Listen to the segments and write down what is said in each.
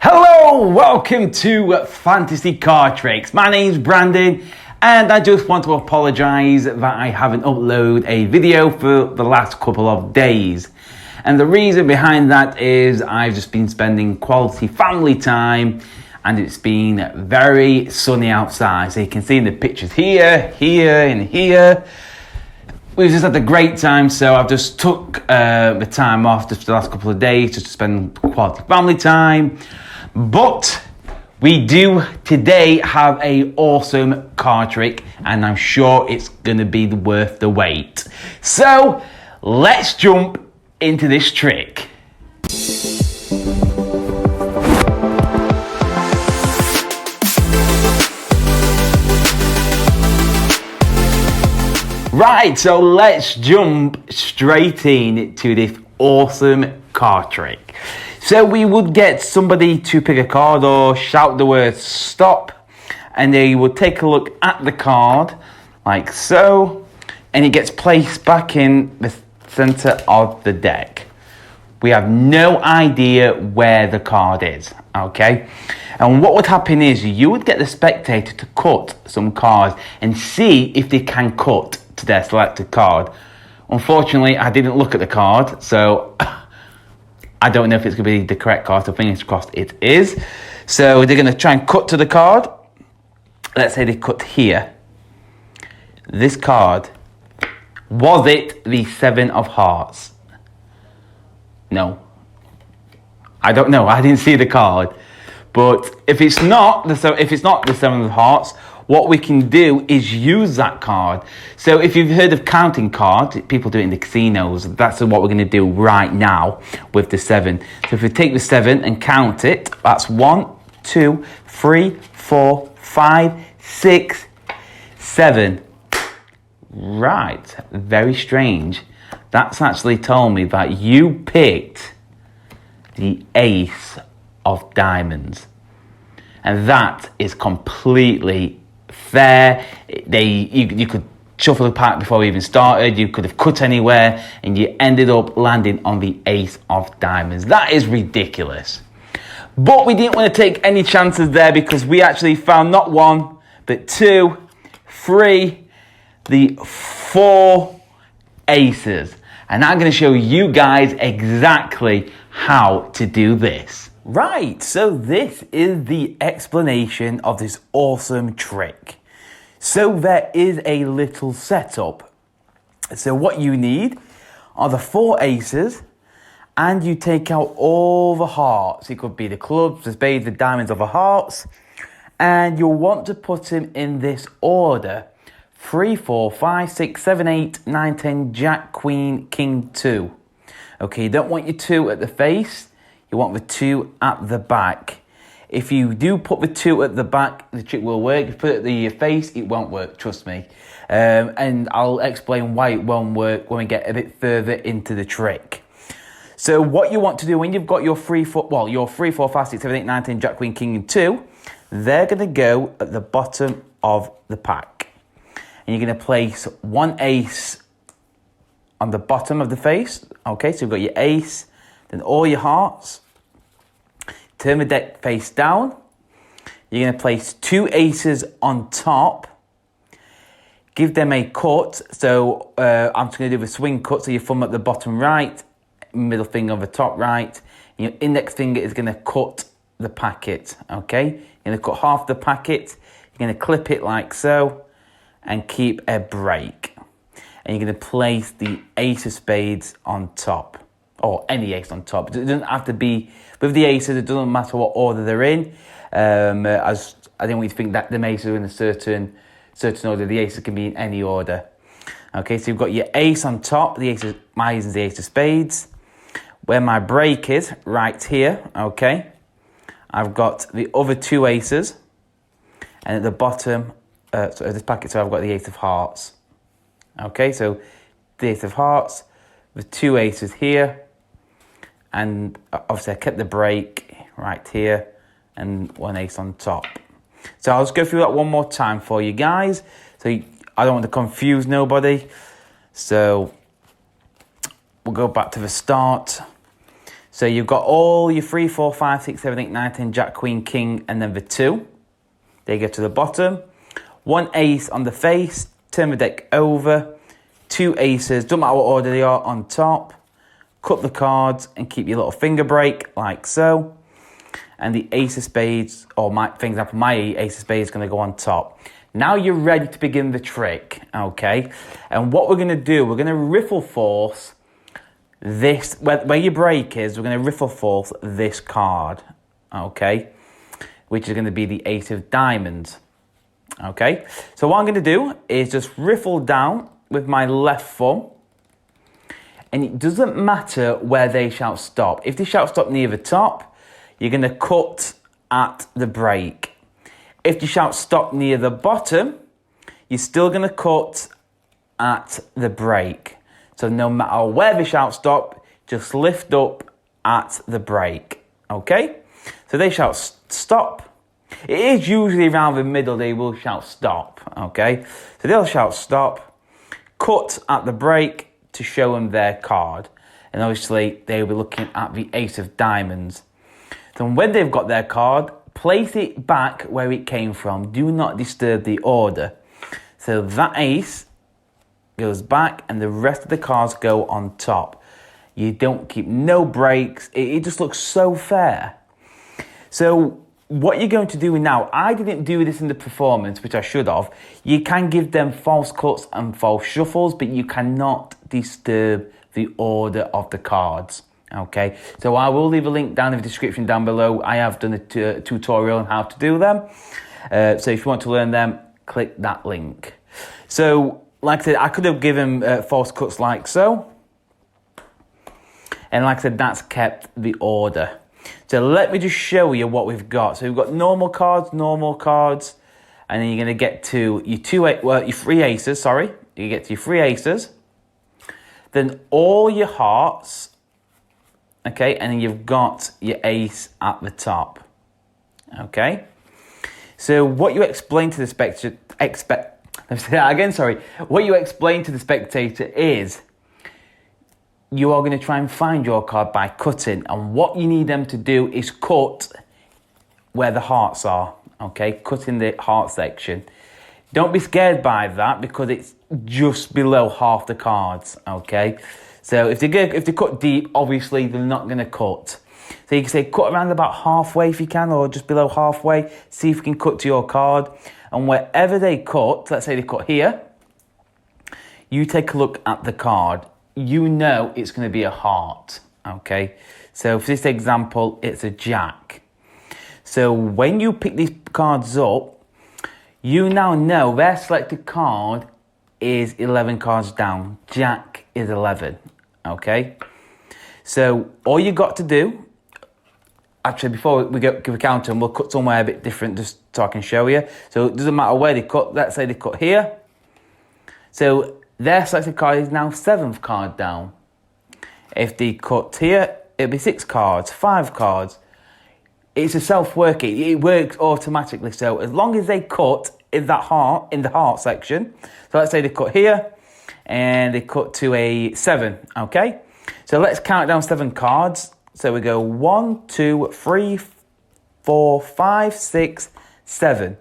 Hello, welcome to Fantasy Card Tricks. My name's Brandon and I just want to apologise that I haven't uploaded a video for the last couple of days. And the reason behind that is I've just been spending quality family time and it's been very sunny outside. So you can see in the pictures here and here. We've just had a great time, so I've just took the time off just for the last couple of days just to spend quality family time. But we do today have a awesome card trick and I'm sure it's going to be worth the wait. So let's jump into this trick. Right, so let's jump straight into this awesome card trick. So we would get somebody to pick a card or shout the word stop, and they would take a look at the card like so, and it gets placed back in the center of the deck. We have no idea where the card is, okay? And what would happen is you would get the spectator to cut some cards and see if they can cut to their selected card. Unfortunately, I didn't look at the card, so I don't know if it's going to be the correct card, so fingers crossed it is. So they're going to try and cut to the card. Let's say they cut here. This card, was it the Seven of Hearts? No. I don't know, I didn't see the card. But if it's not the Seven of Hearts, what we can do is use that card. So if you've heard of counting cards, people do it in the casinos. That's what we're going to do right now with the 7. So if we take the 7 and count it, that's 1, 2, 3, 4, 5, 6, 7. Right, very strange. That's actually told me that you picked the Ace of Diamonds. And that is completely fair. You could shuffle the pack before we even started. You could have cut anywhere and you ended up landing on the Ace of Diamonds. That is ridiculous. But we didn't want to take any chances there because we actually found not 1, but 2, 3, the 4 aces. And I'm going to show you guys exactly how to do this. Right, so this is the explanation of this awesome trick. So there is a little setup. So what you need are the 4 aces and you take out all the hearts. It could be the clubs, the spades, the diamonds, or the hearts. And you'll want to put them in this order. 3, 4, 5, 6, 7, 8, 9, 10, Jack, Queen, King, 2. Okay, you don't want your 2 at the face. You want the 2 at the back. If you do put the 2 at the back, the trick will work. If you put it at the face, it won't work, trust me. And I'll explain why it won't work when we get a bit further into the trick. So what you want to do when you've got your 3, 4, 5, 6, 7, 8, 9, 10, Jack, Queen, King, and 2, they're going to go at the bottom of the pack. And you're going to place 1 ace on the bottom of the face. Okay, so you've got your ace, then all your hearts. Turn the deck face down. You're going to place 2 aces on top. Give them a cut. So I'm just going to do the swing cut. So your thumb at the bottom right, middle finger on the top right. And your index finger is going to cut the packet. Okay? You're going to cut half the packet. You're going to clip it like so. And keep a break. And you're going to place the Ace of Spades on top. Or any ace on top. It doesn't have to be with the aces. It doesn't matter what order they're in. As I think we think that the aces are in a certain order. The aces can be in any order. Okay, so you've got your ace on top. The ace, my ace is the Ace of Spades. Where my break is, right here. Okay, I've got the other 2 aces, and at the bottom of this packet, so I've got the Ace of Hearts. Okay, so the Ace of Hearts, the 2 aces here. And obviously I kept the break right here and 1 ace on top. So I'll just go through that one more time for you guys. So I don't want to confuse nobody. So we'll go back to the start. So you've got all your 3, 4, 5, 6, 7, 8, 9, 10, Jack, Queen, King, and then the 2. They go to the bottom. 1 ace on the face, turn the deck over. 2 aces, don't matter what order they are, on top. Cut the cards and keep your little finger break, like so. And the ace of spades, or for example, my ace of spades is going to go on top. Now you're ready to begin the trick, okay? And what we're going to do, we're going to riffle force this, where your break is, we're going to riffle force this card, okay? Which is going to be the ace of diamonds, okay? So what I'm going to do is just riffle down with my left thumb. And it doesn't matter where they shout stop. If they shout stop near the top, you're going to cut at the break. If you shout stop near the bottom, you're still going to cut at the break. So no matter where they shout stop, just lift up at the break. Okay? So they shout stop. It is usually around the middle they will shout stop. Okay? So they'll shout stop, cut at the break to show them their card. And obviously they'll be looking at the ace of diamonds. So when they've got their card, place it back where it came from. Do not disturb the order. So that ace goes back and the rest of the cards go on top. You don't keep no breaks. It just looks so fair. So what you're going to do now, I didn't do this in the performance, which I should have. You can give them false cuts and false shuffles, but you cannot disturb the order of the cards. Okay, so I will leave a link down in the description down below. I have done a tutorial on how to do them. So if you want to learn them, click that link. So, like I said, I could have given false cuts like so. And like I said, that's kept the order. So let me just show you what we've got. So we've got normal cards, and then you're going to get to your 3 aces, sorry. You get to your 3 aces. Then all your hearts. Okay, and then you've got your ace at the top. Okay, so what you explain to the spectator, what you explain to the spectator is you are going to try and find your card by cutting, and what you need them to do is cut where the hearts are. Okay, cut in the heart section. Don't be scared by that because it's just below half the cards. Okay. So if they cut deep, obviously they're not going to cut. So you can say cut around about halfway if you can, or just below halfway. See if you can cut to your card. And wherever they cut, let's say they cut here, you take a look at the card. You know it's going to be a heart. Okay. So for this example, it's a jack. So when you pick these cards up, you now know their selected card is 11 cards down. Jack is 11. Okay, so all you got to do, actually before we give a counter, and we'll cut somewhere a bit different just so I can show you. So it doesn't matter where they cut, let's say they cut here. So their selected card is now 7th card down. If they cut here, it'll be 6 cards, 5 cards. It's a self-working, it works automatically. So as long as they cut in the heart section, so let's say they cut here, and they cut to a 7, okay? So let's count down 7 cards. So we go 1, 2, 3, 4, 5, 6, 7.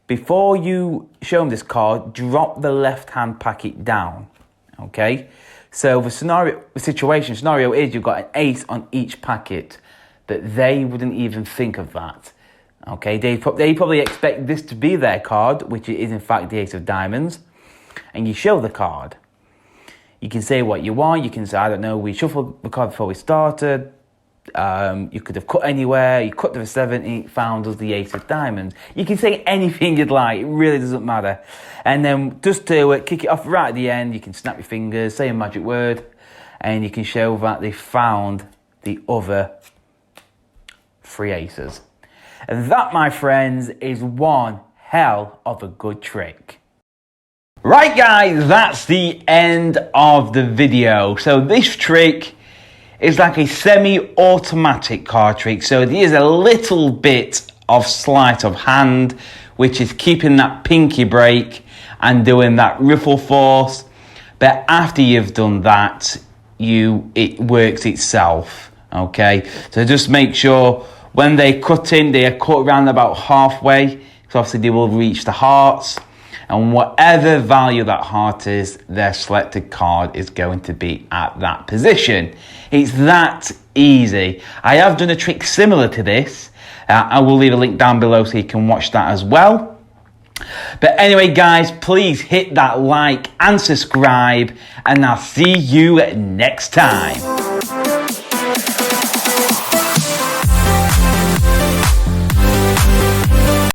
Before you show them this card, drop the left-hand packet down, okay? So the scenario is you've got an ace on each packet, but they wouldn't even think of that, okay? They probably expect this to be their card, which is in fact the ace of diamonds. And you show the card. You can say what you want. You can say, I don't know, we shuffled the card before we started. You could have cut anywhere. You cut to the 7 and it found us the ace of diamonds. You can say anything you'd like. It really doesn't matter. And then just to kick it off right at the end, you can snap your fingers, say a magic word, and you can show that they found the other 3 aces. And that, my friends, is one hell of a good trick. Right guys, that's the end of the video. So this trick is like a semi-automatic card trick. So there's a little bit of sleight of hand, which is keeping that pinky break and doing that riffle force. But after you've done that, it works itself. Okay, so just make sure when they cut in, they are cut around about halfway, so obviously they will reach the hearts, and whatever value that heart is, their selected card is going to be at that position. It's that easy. I have done a trick similar to this. I will leave a link down below so you can watch that as well. But anyway, guys, please hit that like and subscribe, and I'll see you next time.